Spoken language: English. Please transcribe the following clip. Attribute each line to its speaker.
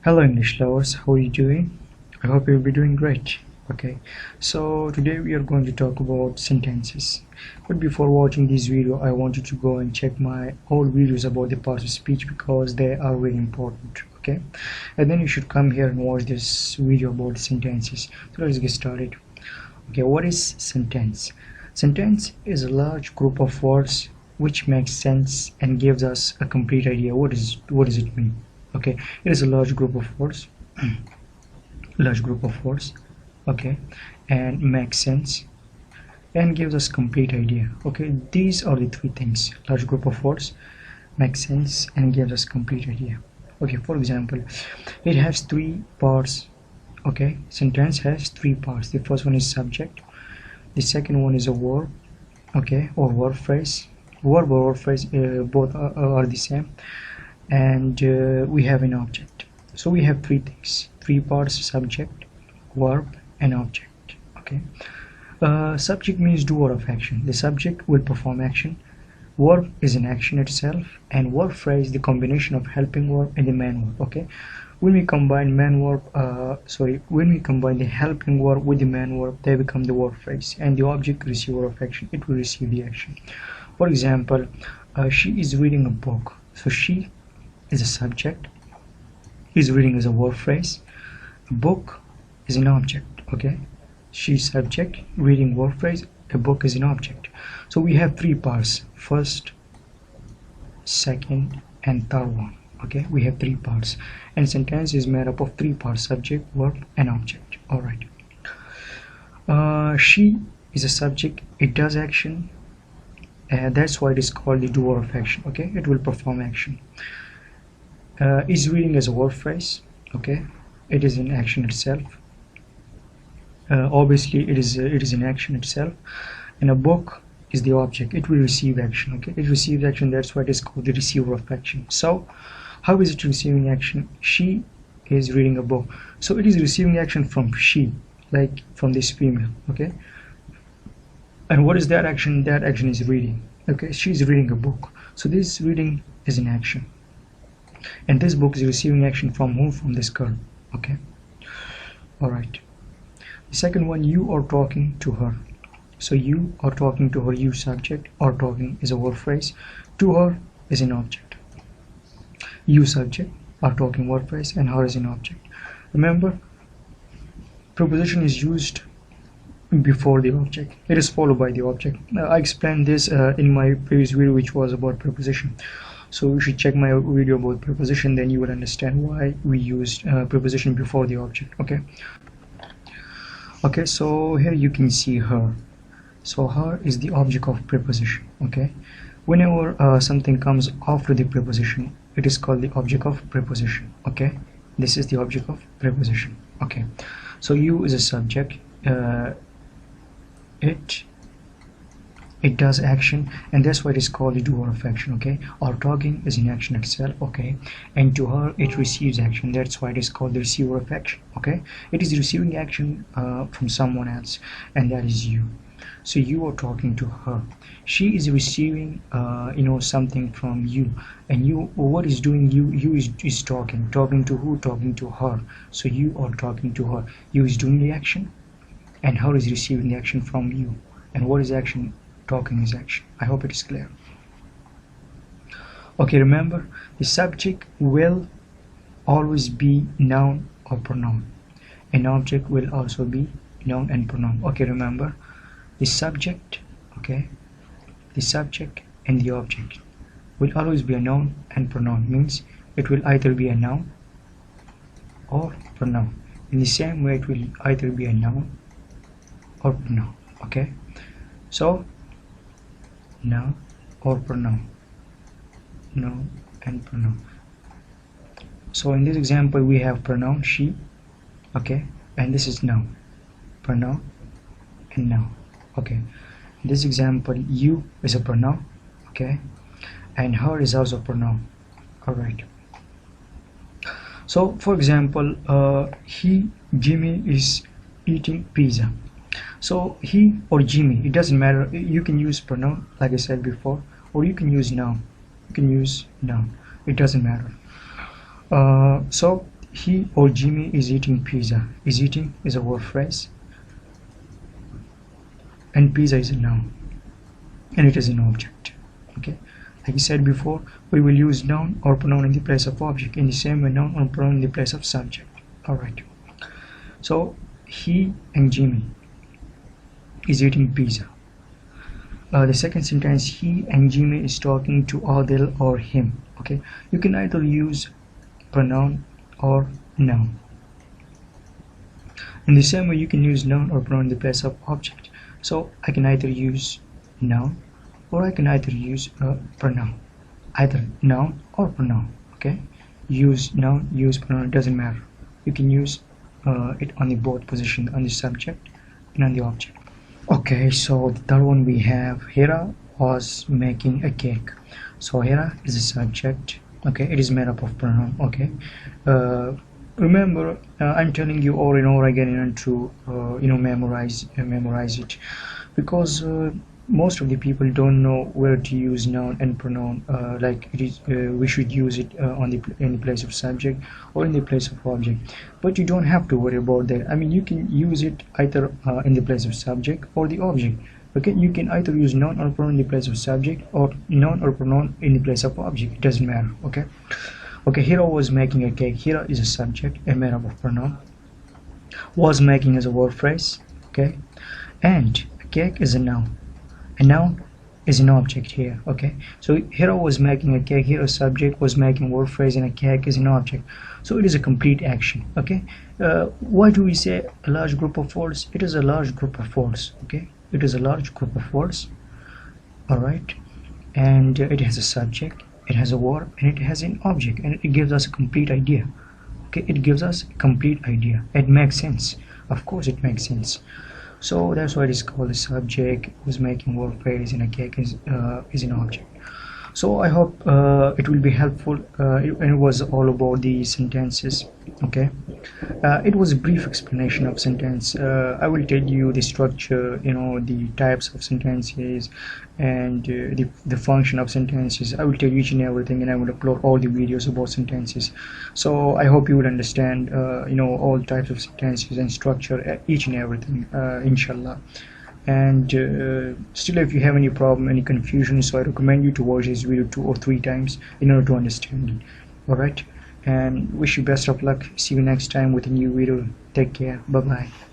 Speaker 1: Hello English lovers, how are you doing? I hope you'll be doing great. Okay, so today we are going to talk about sentences. But before watching this video, I want you to go and check my old videos about the parts of speech because they are very important. Okay, and then you should come here and watch this video about sentences. So let's get started. Okay, what is sentence? Sentence is a large group of words which makes sense and gives us a complete idea. What does it mean? Okay, it is a large group of words okay, and makes sense and gives us complete idea. Okay, these are the three things: large group of words, makes sense, and gives us complete idea. Okay, for example, it has three parts. Okay, sentence has three parts. The first one is subject, the second one is a verb, okay, or verb phrase. Verb or verb phrase, both are the same, and we have an object. So we have three things, three parts: subject, verb, and object. Okay, subject means doer of action. The subject will perform action. Verb is an action itself, and verb phrase the combination of helping verb and the main verb. Okay, when we combine when we combine the helping verb with the main verb, they become the verb phrase, and the object receiver of action, it will receive the action. For example, she is reading a book. So she is a subject, is reading is a verb phrase, a book is an object. Okay, she's subject, reading verb phrase, a book is an object. So we have three parts: first, second, and third one. Okay, we have three parts, and sentence is made up of three parts: subject, verb, and object. All right, she is a subject, it does action, that's why it is called the doer of action. Okay, it will perform action. Is reading as a verb phrase. Okay, it is an action itself. Obviously it is an action itself, and a book is the object, it will receive action. Okay, it receives action, that's why it is called the receiver of action. So how is it receiving action? She is reading a book, so it is receiving action from she, like from this female. Okay, and what is that action? That action is reading. Okay, she's reading a book, so this reading is an action, and this book is receiving action from who? From this girl. Okay, all right. The second one, you are talking to her. So you are talking to her, you subject, or talking is a verb phrase, to her is an object. You subject, are talking verb phrase, and her is an object. Remember, preposition is used before the object, it is followed by the object. I explained this in my previous video, which was about preposition. So you should check my video about preposition, then you will understand why we used preposition before the object. Okay, so here you can see her. So her is the object of preposition. Okay, whenever something comes after the preposition, it is called the object of preposition. Okay, this is the object of preposition. Okay, so you is a subject, it does action, and that's why it is called the doer of action. Okay, or talking is an action itself. Okay, and to her it receives action, that's why it is called the receiver of action. Okay, it is receiving action from someone else, and that is you. So you are talking to her, she is receiving something from you, and you, what is doing? You is talking to who? Talking to her. So you are talking to her, you is doing the action, and her is receiving the action from you. And what is action? Talking is action. I hope it is clear. Okay, remember, the subject will always be noun or pronoun, and object will also be noun and pronoun. Okay, remember, the subject, okay, the subject and the object will always be a noun and pronoun, means it will either be a noun or pronoun. In the same way, it will either be a noun or pronoun. Okay, so noun or pronoun, noun and pronoun. So in this example we have pronoun she, okay, and this is noun, pronoun and noun. Okay, in this example you is a pronoun, okay, and her is also a pronoun. All right, so for example, Jimmy is eating pizza. So he or Jimmy, it doesn't matter, you can use pronoun like I said before, or you can use noun, it doesn't matter. So he or Jimmy is eating pizza. Is eating is a verb phrase, and pizza is a noun, and it is an object. Okay, like I said before, we will use noun or pronoun in the place of object. In the same way, noun or pronoun in the place of subject. Alright, so he and Jimmy is eating pizza. The second sentence, he and Jimmy is talking to Adil or him. Okay, you can either use pronoun or noun. In the same way, you can use noun or pronoun in the place of object. So I can either use noun or I can either use pronoun. Either noun or pronoun. Okay, use noun, use pronoun, it doesn't matter. You can use it on the both position, on the subject and on the object. Okay, so the third one we have, Hira was making a cake. So Hira is a subject. Okay, it is made up of pronoun. Okay, remember, I'm telling you over and over again to memorize it, because most of the people don't know where to use noun and pronoun. Like it is, we should use it in the place of subject or in the place of object. But you don't have to worry about that. I mean, you can use it either in the place of subject or the object. Okay, you can either use noun or pronoun in the place of subject or noun or pronoun in the place of object. It doesn't matter. Okay. Okay, Hira was making a cake. Hira is a subject, a made up of pronoun. Was making is a verb phrase. Okay, and a cake is a noun. A noun is an object here. Okay, so Hira was making a cake. Here a subject, was making verb phrase, and a cake is an object. So it is a complete action. Okay, why do we say a large group of words? It is a large group of words. Okay, it is a large group of words. All right, and it has a subject, it has a verb, and it has an object, and it gives us a complete idea. Okay, it gives us a complete idea. It makes sense. Of course it makes sense. So that's why it is called a subject, was making verb phrase, and a cake is an object. So I hope it will be helpful. It was all about the sentences. Okay, it was a brief explanation of sentence. I will tell you the structure, the types of sentences, and the function of sentences. I will tell you each and everything, and I will upload all the videos about sentences. So I hope you will understand all types of sentences and structure, each and everything, inshallah. And still, if you have any problem, any confusion, so I recommend you to watch this video 2 or 3 times in order to understand it. Alright, and wish you best of luck. See you next time with a new video. Take care. Bye bye.